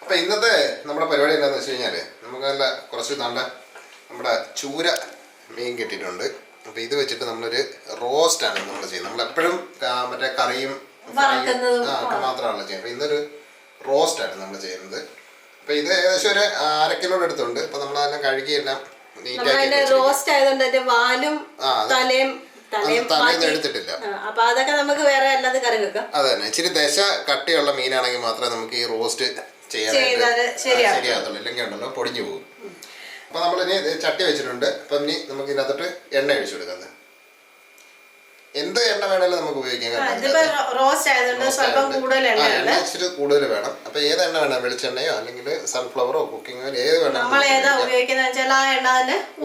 അപ്പോൾ ഇന്നത്തെ നമ്മുടെ പരിപാടി എന്താണെന്ന് വെച്ച് കഴിഞ്ഞാൽ നമുക്ക് നല്ല കുറച്ച് നമ്മുടെ ചൂര മീൻ കിട്ടിയിട്ടുണ്ട്. അപ്പോൾ ഇത് വെച്ചിട്ട് നമ്മളൊരു റോസ്റ്റാണ് നമ്മൾ ചെയ്യുന്നത്. നമ്മളെപ്പോഴും മറ്റേ കറിയും ഒക്കെ മാത്രമാണല്ലോ ചെയ്യുന്നത്. അപ്പോൾ ഇന്നൊരു റോസ്റ്റാണ് നമ്മൾ ചെയ്യുന്നത്. അപ്പോൾ ഇത് ഏകദേശം ഒരു 1/2 കിലോ എടുത്തുണ്ട്. അപ്പോൾ നമ്മളതെല്ലാം കഴുകിയെല്ലാം നീറ്റാക്കി റോസ്റ്റ് ആയതുകൊണ്ട് വാലും തലയും എടുത്തിട്ടില്ല. അപ്പൊ അതൊക്കെ നമുക്ക് വേറെ അല്ലാതെ കറി വെക്കാം. അതെ തന്നെ. ഇച്ചിരി ദശ കട്ടിയുള്ള മീനാണെങ്കിൽ മാത്രമേ നമുക്ക് ഈ റോസ്റ്റ് ശരിയാകത്തുള്ളൂ, ഇല്ലെങ്കിൽ ഉണ്ടല്ലോ പൊടിഞ്ഞു പോകും. അപ്പൊ നമ്മളിനി ചട്ടി വെച്ചിട്ടുണ്ട്. അപ്പൊ ഇനി നമുക്ക് ഇതിനകത്തോട്ട് എണ്ണ ഒഴിച്ചു കൊടുക്കുന്നത്. എന്ത് എണ്ണ വേണേലും നമുക്ക് ഉപയോഗിക്കാം. ഇച്ചിരി കൂടുതൽ വേണം. അപ്പൊ ഏത് എണ്ണ വേണം, വെളിച്ചെണ്ണയോ അല്ലെങ്കിൽ സൺഫ്ലവറോ കുക്കിംഗ് ഓയിൽ ഏത് വേണം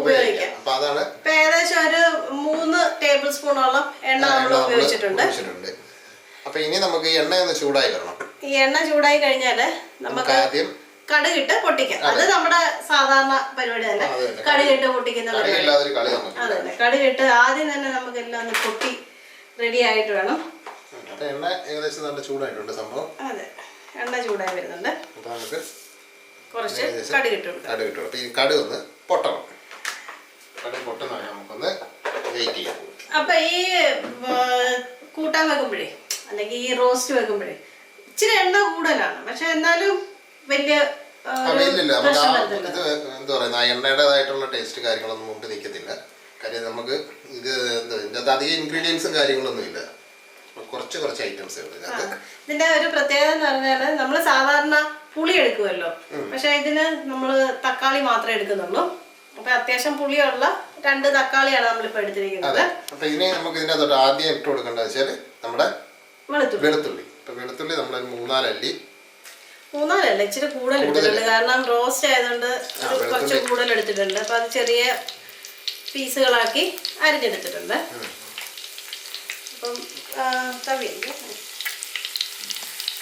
ഉപയോഗിക്കാം. അപ്പൊ അതാണ് ഏകദേശം ഒരു 3 ടേബിൾ സ്പൂണോളം എണ്ണ നമ്മൾ ഉപയോഗിച്ചിട്ടുണ്ട്. അപ്പൊ ഇനി നമുക്ക് ഈ എണ്ണ ഒന്ന് ചൂടായി വരണം. ഈ എണ്ണ ചൂടായി കഴിഞ്ഞാല് നമുക്ക് ആദ്യം കടുകിട്ട് പൊട്ടിക്കാം. അത് നമ്മുടെ സാധാരണ പരിപാടി തന്നെ, കടുകിട്ട് പൊട്ടിക്കുന്ന പരിപാടി. അതെ, കടുകിട്ട് ആദ്യം തന്നെ നമുക്ക് എല്ലാം ഒന്ന് പൊട്ടി റെഡി ആയിട്ട് വേണം. എണ്ണ ഏകദേശം നല്ല ചൂടായിട്ടുണ്ട് സംഭവം. അതെ, എണ്ണ ചൂടായി വരുന്നുണ്ട്. കുറച്ച് കടുകിട്ട് കൊടുക്കാം. അപ്പൊ ഈ കടുക് ഒന്ന് പൊട്ടണം. കടുക് പൊട്ടുന്ന നമുക്കൊന്ന് വെയിറ്റ് ചെയ്യാം. അപ്പൊ ഈ കൂട്ടാൻ വെക്കുമ്പോഴേ അല്ലെങ്കിൽ ഈ റോസ്റ്റ് വെക്കുമ്പോഴേ ഇച്ചിരി എണ്ണ കൂടുതലാണ്. പക്ഷെ എന്നാലും വലിയ എന്താ പറയുക, എണ്ണയുടേതായിട്ടുള്ള ടേസ്റ്റ് കാര്യങ്ങളൊന്നും മുമ്പ് നിൽക്കത്തില്ല. കാര്യം നമുക്ക് ഇത് ഇതിനകത്ത് അധികം ഇൻഗ്രീഡിയൻസും കാര്യങ്ങളൊന്നും ഇല്ല. കുറച്ച് ഐറ്റംസ് ഇതിന്റെ ഒരു പ്രത്യേകത എന്ന് പറഞ്ഞാല് നമ്മൾ സാധാരണ പുളി എടുക്കുമല്ലോ, പക്ഷെ ഇതിന് നമ്മള് തക്കാളി മാത്രമേ എടുക്കുന്നുള്ളൂ. അപ്പൊ അത്യാവശ്യം പുളിയുള്ള 2 തക്കാളിയാണ് നമ്മളിപ്പോ എടുത്തിരിക്കുന്നത്. അപ്പൊ ഇനി നമുക്ക് ഇതിനകത്തോട്ട് ആദ്യം ഇട്ട് കൊടുക്കേണ്ടത് വെച്ചാല് നമ്മുടെ വെളുത്തുള്ളി. ഇപ്പൊ വെളുത്തുള്ളി നമ്മളൊരു 3-4 അല്ലി, 3-4 അല്ല, ഇച്ചിരി കൂടുതൽ എടുത്തിട്ടുണ്ട്. കാരണം റോസ്റ്റ് ആയതുകൊണ്ട് കുറച്ച് കൂടുതൽ എടുത്തിട്ടുണ്ട്. അപ്പൊ അത് ചെറിയ പീസുകളാക്കി അരിഞ്ഞെടുത്തിട്ടുണ്ട്. അപ്പം തവിയുണ്ട്,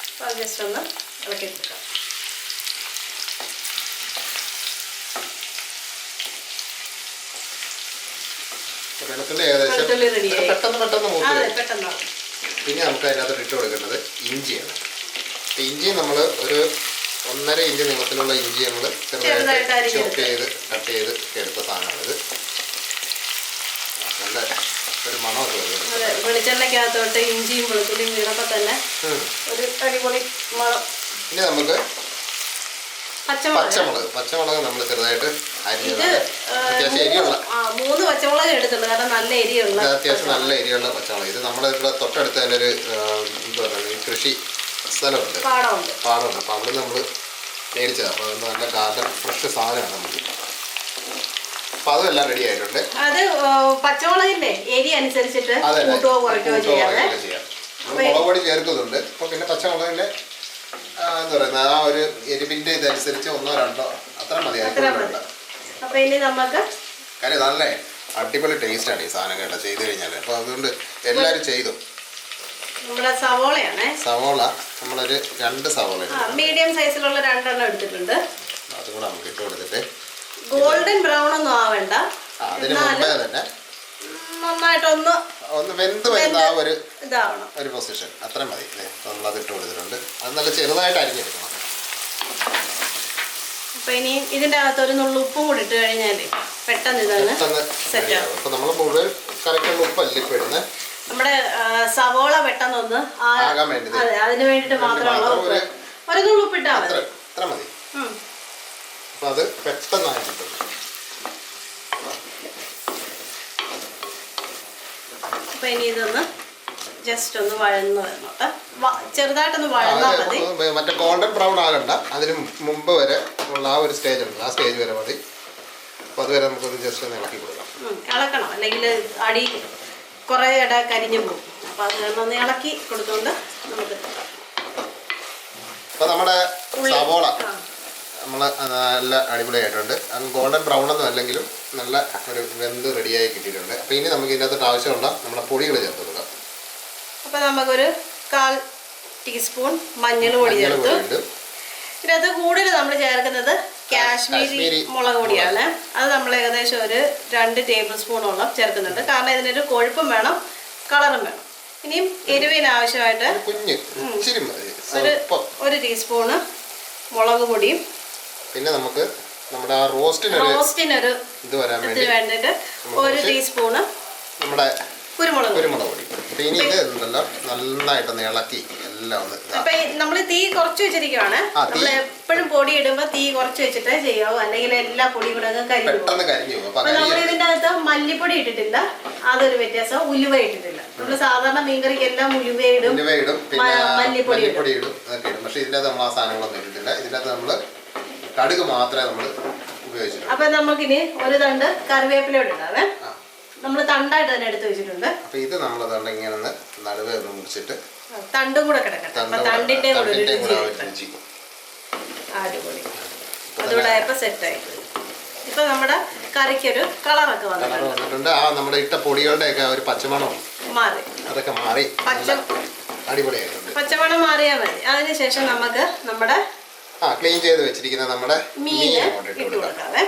അപ്പം ജസ്റ്റ് ഒന്ന് ഇളക്കി കൊടുക്കാം. വെളുത്തുള്ളി റെഡിയായി. പെട്ടെന്ന് പിന്നെ നമുക്ക് അതിനകത്ത് ഇട്ട് കൊടുക്കേണ്ടത് ഇഞ്ചിയാണ്. ഇഞ്ചി നമ്മൾ ഒരു 1.5 ഇഞ്ച് നീളത്തിലുള്ള ഇഞ്ചി നമ്മൾ ചെറുതായിട്ട് കട്ട് ചെയ്ത് എടുത്ത സാധനമാണിത്. നല്ല ഒരു മണമൊക്കെ വരും. വെളിച്ചെണ്ണയ്ക്കകത്തോട്ട് ഇഞ്ചിയും വെളുത്തുള്ളിയും വീണപ്പോൾ തന്നെ ഒരു അടിപൊളി മണം. ഇനി നമുക്ക് പച്ചമുളക് നമ്മൾ ചെറുതായിട്ട് അരിഞ്ഞത്, അത്യാവശ്യം എരിയുള്ള 3 പച്ചമുളക് എടുത്തുള്ളൂ. കാരണം നല്ല എരിയുള്ള, അത്യാവശ്യം നല്ല എരിയുള്ള പച്ചമുളക്. ഇത് നമ്മളിവിടെ തൊട്ടടുത്ത് തന്നെ ഒരു എന്താ പറയുക കൃഷി സ്ഥലമുണ്ട്, പാടമുണ്ട്. അപ്പോൾ അവിടെ നമ്മൾ മേടിച്ചതാണ്. അപ്പോൾ അത് നല്ല ഗാർഡൻ ഫ്രഷ് സാധനമാണ് നമുക്ക്. അപ്പോൾ അതും എല്ലാം റെഡി ആയിട്ടുണ്ട്. അത് പച്ചമുളകിന്റെ എരി അനുസരിച്ചിട്ട് കൂട്ടുകയോ കുറയ്ക്കുകയോ ചെയ്യാം. നമ്മൾ മുളക് പൊടി ചേർക്കുന്നുണ്ട്. അപ്പോൾ പിന്നെ പച്ചമുളകിന്റെ എന്താ പറയുക ആ ഒരു എരിവിന്റെ ഇതനുസരിച്ച് 1-2 അത്ര മതി. അപ്പൊ ഇനി നമുക്ക് കാര്യം നല്ല അടിപൊളി ടേസ്റ്റാണ് ഈ സാധനം കേട്ടോ ചെയ്ത് കഴിഞ്ഞാൽ. അപ്പോൾ അതുകൊണ്ട് എല്ലാവരും ചെയ്തു. നമ്മുടെ സവോള നമ്മളൊരു 2 സവോള മീഡിയം സൈസിലുള്ള 2 എണ്ണം എടുത്തിട്ടുണ്ട്. അതും കൂടെ നമുക്ക് ഇട്ട് കൊടുത്തിട്ട് ഗോൾഡൻ ബ്രൗൺ ഒന്നും ആവേണ്ട, അതിന് മുമ്പേ തന്നെ നന്നായിട്ടൊന്ന് വെന്ത് വരുന്ന ആ ഒരു പൊസിഷൻ അത്ര മതി. നമ്മളത് ഇട്ട് കൊടുത്തിട്ടുണ്ട്. അത് നല്ല ചെറുതായിട്ട് അരിഞ്ഞെടുക്കണം. അപ്പൊ ഇനി ഇതിന്റെ അകത്ത് ഒരു നുള്ളു ഉപ്പും കൂടി ഇട്ട് കഴിഞ്ഞാല് പെട്ടെന്ന് സെറ്റ് ആവും. അപ്പൊ നമ്മൾ മുഴുവൻ കറക്റ്റുള്ള ഉപ്പല്ല ഇപ്പൊ ഇടുന്നത്. നമ്മുടെ സവോള പെട്ടെന്നൊന്ന് അതിന് വേണ്ടിട്ട് മാത്രമുള്ള ഒരു നുള്ളു ഉപ്പിട്ടാ മതി. അത്ര മതി. അപ്പൊ അത് പെട്ടെന്നായിട്ട് അപ്പൊ ഇനി ഇതൊന്ന് ജസ്റ്റ് ഒന്ന് വഴന്ന് വരണോട്ടെ. ചെറുതായിട്ടൊന്ന് വഴന്നാൽ മതി. മറ്റേ ഗോൾഡൻ ബ്രൗൺ ആകണ്ട, അതിന് മുമ്പ് വരെ ഉള്ള ആ ഒരു സ്റ്റേജ് ഉണ്ട്. ആ സ്റ്റേജ് വരെ മതി. അപ്പൊ അതുവരെ നമുക്കൊന്ന് ജസ്റ്റ് ഒന്ന് ഇളക്കി കൊടുക്കാം. ഇളക്കണം, അല്ലെങ്കിൽ അടി കുറേ കരിഞ്ഞു പോകും. അപ്പൊ അത് ഒന്ന് ഇളക്കി കൊടുത്തുകൊണ്ട് നമുക്ക് അപ്പൊ നമ്മുടെ സവോള നമ്മൾ നല്ല അടിപൊളിയായിട്ടുണ്ട്. ഗോൾഡൻ ബ്രൗൺ ഒന്നും അല്ലെങ്കിലും നല്ല ഒരു വെന്ത് റെഡിയായി കിട്ടിയിട്ടുണ്ട്. അപ്പോൾ ഇനി നമുക്ക് ഇതിനകത്ത് ആവശ്യമുള്ള നമ്മുടെ പൊടികൾ ചേർത്ത് കൊടുക്കാം. അപ്പോൾ നമുക്കൊരു 1/4 ടീസ്പൂൺ മഞ്ഞൾ പൊടി ചേർത്തു. ഇതിനകത്ത് കൂടുതൽ നമ്മൾ ചേർക്കുന്നത് കാശ്മീരി മുളക് പൊടിയാണ്. അത് നമ്മൾ ഏകദേശം ഒരു 2 ടേബിൾ സ്പൂണോളം ചേർക്കുന്നുണ്ട്. കാരണം ഇതിനൊരു കൊഴുപ്പും വേണം, കളറും വേണം. ഇനിയും എരിവിന് ആവശ്യമായിട്ട് ഒരു ടീസ്പൂണ് മുളക് പൊടിയും പിന്നെ നമുക്ക് നമ്മുടെ ആ റോസ്റ്റിനൊരു ഇത് വരാൻ വേണ്ടിയിട്ട് 1 ടീസ്പൂണ് നമ്മുടെ കുരുമുളക് പൊടി. അപ്പൊ ഇനി ഇത് ഉണ്ടല്ലോ നന്നായിട്ടൊന്ന് ഇളക്കി എല്ലാം ഒന്ന്. അപ്പൊ നമ്മൾ തീ കുറച്ച് വെച്ചിരിക്കുവാണ്. നമ്മൾ എപ്പോഴും പൊടി ഇടുമ്പോ തീ കുറച്ച് വെച്ചിട്ടേ ചെയ്യാവൂ, അല്ലെങ്കിൽ എല്ലാ പൊടിയും കൂടെ കരിഞ്ഞു പോകും. അപ്പൊ നമ്മൾ ഇതിന്റെ അകത്ത് മല്ലിപ്പൊടി ഇട്ടിട്ടില്ല, അതൊരു വ്യത്യാസം. ഉലുവ ഇട്ടിട്ടില്ല. നമ്മൾ സാധാരണ മീൻകറിക്ക് എല്ലാം ഉലുവ ഇടും, മല്ലിപ്പൊടി ഇടും, അതൊക്കെ ഇടും. പക്ഷെ ഇതിന്റെ നമ്മൾ ആ സാധനങ്ങളൊന്നും ഇട്ടിട്ടില്ല. ഇതിന്റെ അകത്ത് നമ്മള് കടുക് മാത്രമേ നമ്മൾ ഉപയോഗിച്ചിട്ടുള്ളൂ. അപ്പൊ നമുക്കിനി ഒരു തണ്ട് കറിവേപ്പില ഇടാവേ. നമ്മൾ തണ്ടായിട്ട് തന്നെ എടുത്ത് വെച്ചിട്ടുണ്ട്. അപ്പൊ ഇത് നമ്മൾ ഇങ്ങനെ നടുവേ ഒന്ന് മുറിച്ചിട്ട് തണ്ടും കൂടെ കിടക്കട്ടെ. തണ്ടിന്റെ കൂടെ രുചി. അടിപൊളി. അതുകൂടെ ആയപ്പോ സെറ്റായി. ഇപ്പൊ നമ്മുടെ കറിക്കൊരു കളറൊക്കെ വന്നിട്ടുണ്ട്. ആ നമ്മുടെ ഇട്ട പൊടികളുടെ ഒക്കെ ഒരു പച്ചമണം മാറി, അതൊക്കെ മാറി അടിപൊളിയായിട്ടുണ്ട്. പച്ചമണം മാറിയാൽ മതി. അതിനുശേഷം നമുക്ക് നമ്മുടെ ക്ലീൻ ചെയ്ത് വെച്ചിരിക്കുന്ന നമ്മുടെ മീൻ ഇട്ട് കൊടുക്കാവേ.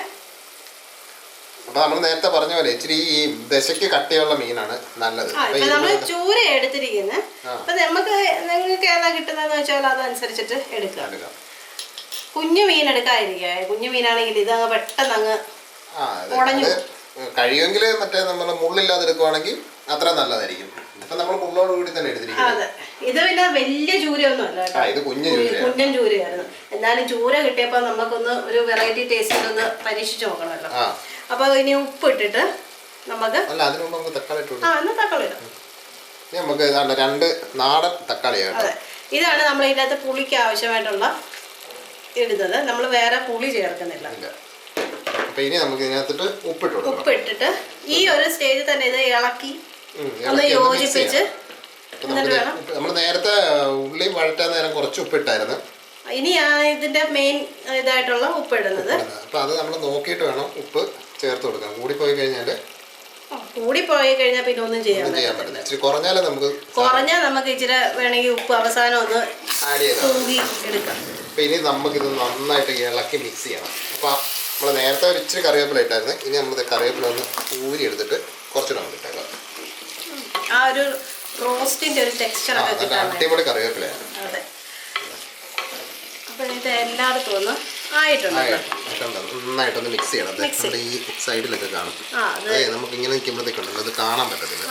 അപ്പൊ നമ്മൾ നേരത്തെ പറഞ്ഞ പോലെ ഇച്ചിരി ഈ ദശയ്ക്ക് കട്ടിയുള്ള മീനാണ് നല്ലത്. നമ്മൾ ചൂര എടുത്തിരിക്കുന്നത്. അപ്പൊ നിങ്ങൾക്ക് ഏതാ കിട്ടുന്നതെന്ന് വെച്ചാൽ അതനുസരിച്ചിട്ട് എടുക്കുക. കുഞ്ഞു മീൻ എടുക്കാതിരിക്കുക. കുഞ്ഞു മീനാണെങ്കിൽ ഇതങ്ങ് പെട്ടെന്ന് അങ്ങ് ഉടഞ്ഞു. കഴിയുമെങ്കിൽ മറ്റേ നമ്മൾ മുള്ളില്ലാതെ എടുക്കുവാണെങ്കിൽ അത്ര നല്ലതായിരിക്കും. ഇപ്പൊ നമ്മൾ മുള്ളോട് കൂടി തന്നെ എടുത്തിരിക്കുന്നത്. ഇത് പിന്നെ വലിയ ചൂരയൊന്നും അല്ല കേട്ടോ, ഇത് കുഞ്ഞൻ ചൂരയായിരുന്നു. എന്നാലും ചൂര കിട്ടിയപ്പോ നമുക്കൊന്ന് ഒരു വെറൈറ്റി ടേസ്റ്റിലൊന്ന് പരീക്ഷിച്ച് നോക്കണമല്ലോ. അപ്പൊ ഇനി ഉപ്പ് ഇട്ടിട്ട് നമുക്ക് തക്കാളി ഇടാം. നമുക്ക് 2 നാടൻ തക്കാളിയാണ്. അതെ, ഇതാണ് നമ്മൾ ഇതിനകത്ത് പുളിക്ക് ആവശ്യമായിട്ടുള്ള ഇടുന്നത്. നമ്മൾ വേറെ പുളി ചേർക്കുന്നില്ല. അപ്പൊ ഇനി നമുക്ക് ഇതിനകത്തിട്ട് ഉപ്പിട്ടിട്ട് ഈ ഒരു സ്റ്റേജിൽ തന്നെ ഇത് ഇളക്കി ഒന്ന് യോജിപ്പിച്ച് എന്നിട്ട് വേണം. നമ്മൾ നേരത്തെ ഉള്ളി വഴറ്റാൻ നേരം കുറച്ച് ഉപ്പിട്ടായിരുന്നു. ഇനിയാണ് ഇതിന്റെ മെയിൻ ഇതായിട്ടുള്ള ഉപ്പ് ഇടുന്നത്. അപ്പൊ അത് നമ്മൾ നോക്കിയിട്ട് വേണം ഉപ്പ് ചേർത്ത് കൊടുക്കാൻ. കൂടിപ്പോയി കഴിഞ്ഞാൽ പിന്നെ ഒന്നും ചെയ്യാൻ പറ്റില്ല. കുറഞ്ഞാൽ നമുക്ക് ഇച്ചിരി വേണമെങ്കിൽ ഉപ്പ് അവസാനം ഒന്ന് തൂകി എടുക്കാം. അപ്പൊ ഇനി നമുക്കിത് നന്നായിട്ട് ഇളക്കി മിക്സ് ചെയ്യണം. അപ്പൊ നമ്മൾ നേരത്തെ ഒരു ഇച്ചിരി കറിവേപ്പില ഇട്ടായിരുന്നു. ഇനി നമ്മൾ കറിവേപ്പില ഒന്ന് ഊരി എടുത്തിട്ട് കുറച്ചുകൂടെ നമ്മൾ ഇട്ടേക്കാം. ആ ഒരു റോസ്റ്റിന്റെ ഒരു ടെക്സ്ചർ ഒക്കെ കിട്ടാൻ അടിപൊളി കറിവേപ്പിലയാണ്. അതെ. അപ്പൊ ഇത് എല്ലായിടത്തും ഒന്ന് ആയിട്ടുണ്ട്. നന്നായിട്ടൊന്ന് മിക്സ് ചെയ്യണം. നമ്മുടെ ഈ സൈഡിലൊക്കെ കാണും. നമുക്ക് ഇങ്ങനെ നിൽക്കുമ്പോഴത്തേക്കുണ്ടല്ലോ അത് കാണാൻ പറ്റത്തില്ല.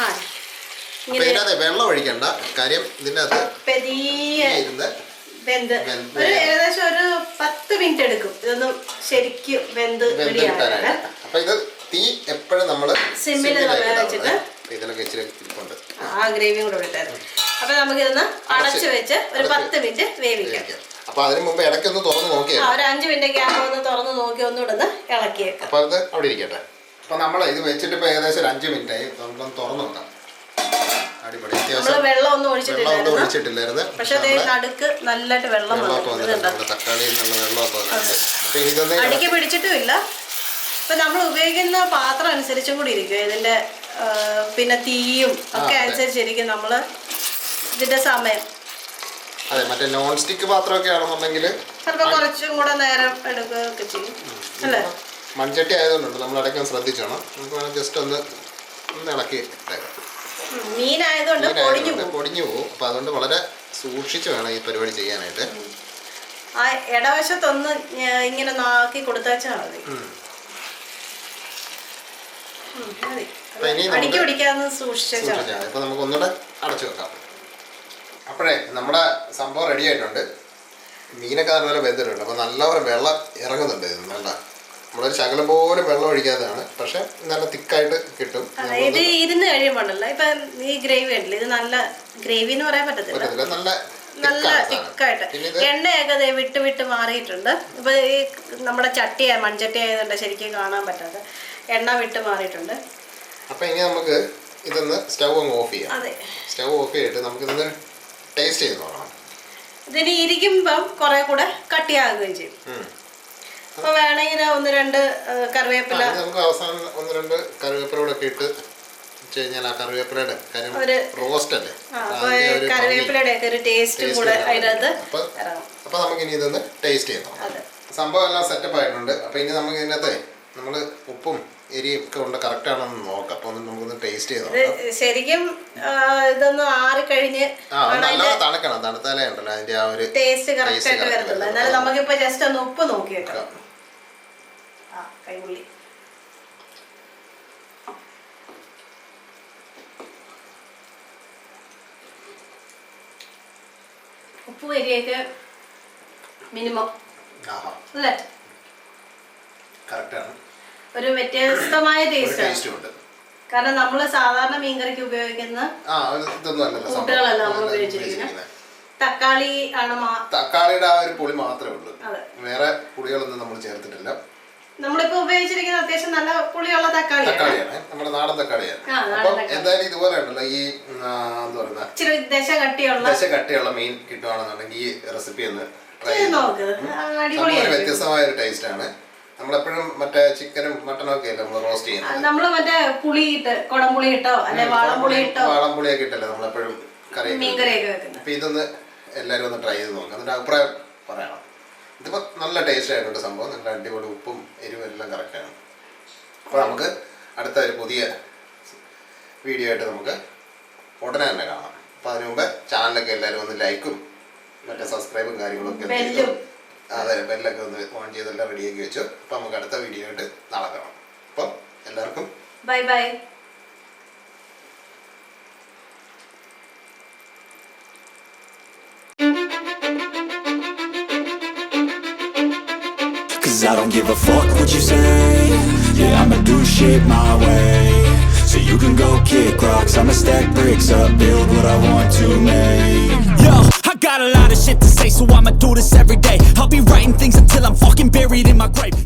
അപ്പൊ ഇതിനകത്ത് വെള്ളം ഒഴിക്കണ്ട. കാര്യം ഇതിൻ്റെ അകത്ത് ഏകദേശം ഒരു 10 മിനിറ്റ് എടുക്കും ഇതൊന്നും ശരിക്കും വെന്ത് കിട്ടാനായിട്ട്. അപ്പൊ ഇത് തീ എപ്പോഴും നമ്മള് സിമ്മിൽ വെച്ചിട്ട് ഇതിലൊക്കെ ഇച്ചിരി ഇരിപ്പുണ്ട്. ആ ഗ്രേവിയും കൂടെ ഇട്ടായിരുന്നു. അപ്പൊ നമുക്കിതൊന്ന് അടച്ചു വെച്ച് ഒരു 10 മിനിറ്റ് വേവിക്കാം. അപ്പൊ അതിന് മുമ്പ് ഇടയ്ക്കൊന്ന് തുറന്ന് നോക്കിയാൽ ഒരു 5 മിനിറ്റ് ഗ്യാപ്പ് ഒന്ന് തുറന്ന് നോക്കി ഒന്നുകൂടെ ഒന്ന് ഇളക്കിയേക്കാം. അപ്പൊ അത് അവിടെ ഇരിക്കട്ടെ. അപ്പൊ നമ്മൾ ഇത് വെച്ചിട്ട് ഇപ്പൊ ഏകദേശം ഒരു 5 മിനിറ്റ് ആയി. നമുക്കൊന്ന് തുറന്നു നോക്കാം. അടിപൊളി. വെള്ളം ഒന്നും ഒഴിച്ചിട്ടില്ലായിരുന്നു. പക്ഷെ നടുക്ക് നല്ലതായിട്ട് വെള്ളം തക്കാളി അടിക്ക് പിടിച്ചിട്ടുമില്ല. ഇപ്പൊ നമ്മൾ ഉപയോഗിക്കുന്ന പാത്രം അനുസരിച്ചും കൂടി ഇരിക്കും ഇതിന്റെ പിന്നെ തീയും ഒക്കെ അനുസരിച്ചിരിക്കും നമ്മൾ ഇതിന്റെ സമയം. അതെ, മറ്റേ നോൺ സ്റ്റിക്ക് പാത്രമൊക്കെ ആണെന്നുണ്ടെങ്കിൽ ചിലപ്പോൾ കുറച്ചും കൂടെ നേരം എടുക്കുകയൊക്കെ ചെയ്യും അല്ലേ. മൺചട്ടി ആയതുകൊണ്ട് നമ്മൾ ഇടയ്ക്ക് ശ്രദ്ധിച്ചോണം. നമുക്ക് ജസ്റ്റ് ഒന്ന് ഇളക്കി മീനായതുകൊണ്ട് പൊടിഞ്ഞു പോകും. അപ്പൊ അതുകൊണ്ട് വളരെ സൂക്ഷിച്ച് വേണം ഈ പരിപാടി ചെയ്യാനായിട്ട്. ആ ഇടവശത്തൊന്ന് ഇങ്ങനെ നാക്കി കൊടുത്താച്ചാൽ മതി. അടിക്ക് പിടിക്കാതെ സൂക്ഷിച്ചാൽ. ഇപ്പൊ നമുക്ക് ഒന്നുകൂടെ അടച്ചു വെക്കാം. അപ്പോഴേ നമ്മുടെ സംഭവം റെഡി ആയിട്ടുണ്ട്. മീനൊക്കെ നല്ലപോലെ വെന്തിട്ടുണ്ട്. അപ്പോൾ നല്ലപോലെ വെള്ളം ഇറങ്ങുന്നുണ്ട്. വേണ്ട, നമ്മളൊരു ശകലം പോലും വെള്ളം ഒഴിക്കാതെയാണ്. പക്ഷെ നല്ല തിക്കായിട്ട് കിട്ടും. ഇത് ഇരുന്ന് കഴിയുമ്പോണ്ടല്ലോ ഇപ്പൊ ഈ ഗ്രേവി ഉണ്ടല്ലോ, ഇത് നല്ല ഗ്രേവി എന്ന് പറയാൻ പറ്റത്തില്ല, നല്ല തിക്കായിട്ട്. എണ്ണയൊക്കെ വിട്ട് വിട്ട് മാറിയിട്ടുണ്ട്. ഇപ്പൊ ഈ നമ്മുടെ മൺചട്ടി ആയതുകൊണ്ട് ശരിക്കും കാണാൻ പറ്റാതെ എണ്ണ വിട്ട് മാറിയിട്ടുണ്ട്. അപ്പൊ ഇനി നമുക്ക് ഇതൊന്ന് സ്റ്റൗ അങ്ങ് ഓഫ് ചെയ്യാം. അതെ, സ്റ്റൗ ഓഫ് ചെയ്തിട്ട് നമുക്കിതൊന്ന് ടേസ്റ്റ് ചെയ്ത് നോക്കണം. ഇതിന് ഇരിക്കുമ്പം കുറെ കൂടെ കട്ടിയാകുകയും ചെയ്യും. അപ്പൊ വേണമെങ്കിൽ 1-2 കറിവേപ്പില നമുക്ക് അവസാനം 1-2 കറിവേപ്പില കൂടെ ഒക്കെ ഇട്ട് കഴിഞ്ഞാൽ ആ കറിവേപ്പിലയുടെ റോസ്റ്റ് അല്ലേ, കറിവേപ്പിലയുടെ ഒക്കെ ഒരു ടേസ്റ്റും കൂടെ അതിനകത്ത്. അപ്പൊ നമുക്ക് ഇനി ഇതൊന്ന് ടേസ്റ്റ് ചെയ്യണം. സംഭവം എല്ലാം സെറ്റപ്പ് ആയിട്ടുണ്ട്. അപ്പൊ ഇനി നമുക്ക് ഇതിനകത്ത് നമ്മള് ഉപ്പും എരിയും ഒക്കെ ഉണ്ട് കറക്റ്റ് ആണെന്ന് നോക്കാം. അപ്പോൾ നമുക്കൊന്ന് ടേസ്റ്റ് ചെയ്ത് ഇത് നോക്കാം. ശരിക്കും ഇതൊന്ന് ആറിക്കഴിഞ്ഞ് നല്ലത് തണുക്കണം, തണുത്താലേ ഉണ്ടല്ലോ അതിന്റെ ആ ഒരു ടേസ്റ്റ് കറക്റ്റ് ആയിട്ട് വരത്തുള്ളൂ. എന്നാലും നമുക്കിപ്പോ ജസ്റ്റ് ഒന്ന് ഉപ്പ് നോക്കിയേക്കാം. കൈപുള്ളി ഉപ്പ് കരിയൊക്കെ മിനിമം അല്ലേ? കറക്റ്റാണ്. ഒരു വ്യത്യസ്തമായ ടേസ്റ്റ് ഉണ്ട്. കാരണം നമ്മള് സാധാരണ മീൻകറിക്ക് ഉപയോഗിക്കുന്ന കൂട്ടുകളല്ല നമ്മൾ ഉപയോഗിച്ചിരിക്കുന്നത്. തക്കാളി ആണ്, തക്കാളിയുടെ ആ ഒരു പുളി മാത്രമേ ഉള്ളൂ, വേറെ പുളികളൊന്നും നമ്മൾ ചേർത്തിട്ടില്ല. നമ്മളിപ്പോ ഉപയോഗിച്ചിരിക്കുന്ന അത്യാവശ്യം നല്ല പുളിയുള്ള തക്കാളിയാണ്, നമ്മുടെ നാടൻ തക്കാളിയാണ്. അപ്പൊ എന്തായാലും ഇതുപോലെ ഉണ്ടല്ലോ ഈ എന്താ പറയുക ഇച്ചിരി ദശ കട്ടിയുള്ള മീൻ കിട്ടുവാണെന്നുണ്ടെങ്കിൽ ഈ റെസിപ്പി ഒന്ന് ട്രൈ ചെയ്ത് വ്യത്യസ്തമായ ഒരു ടേസ്റ്റ് ആണ്. നമ്മളെപ്പോഴും മറ്റേ ചിക്കനും മട്ടനും ഒക്കെ അല്ലേ നമ്മൾ റോസ്റ്റ് ചെയ്യുന്നത്. നമ്മള് മറ്റേ പുളിയിട്ട് കുടംപുളിയിട്ടോ അല്ലെ വാളംപുളിയൊക്കെ ഇട്ടല്ലേ നമ്മളെപ്പോഴും മീൻകറിയൊക്കെ വെക്കുന്നത്. അപ്പൊ ഇതൊന്ന് എല്ലാവരും ഒന്ന് ട്രൈ ചെയ്ത് നോക്കാം, എന്നിട്ട് അഭിപ്രായം പറയണം. ഇതിപ്പോൾ നല്ല ടേസ്റ്റ് ആയിട്ടുണ്ട് സംഭവം, നല്ല അടിപൊളി ഉപ്പും എരിവും എല്ലാം കറക്റ്റാണ്. അപ്പോൾ നമുക്ക് അടുത്ത ഒരു പുതിയ വീഡിയോ ആയിട്ട് നമുക്ക് ഉടനെ തന്നെ കാണാം. അപ്പോൾ അതിനു മുമ്പ് ചാനലൊക്കെ എല്ലാവരും ഒന്ന് ലൈക്കും മറ്റേ സബ്സ്ക്രൈബും കാര്യങ്ങളൊക്കെ അതെ ബെല്ലൊക്കെ ഒന്ന് ഓൺ ചെയ്തെല്ലാം റെഡിയാക്കി വെച്ചു. അപ്പോൾ നമുക്ക് അടുത്ത വീഡിയോ ആയിട്ട് നാളെ കാണാം. അപ്പം എല്ലാവർക്കും bye bye. I don't give a fuck what you say. Yeah, I'ma do shit my way. So you can go kick rocks, I'ma stack bricks up, build what I want to make. Yo, I got a lot of shit to say, so I'ma do this every day. I'll be writing things until I'm fucking buried in my grave.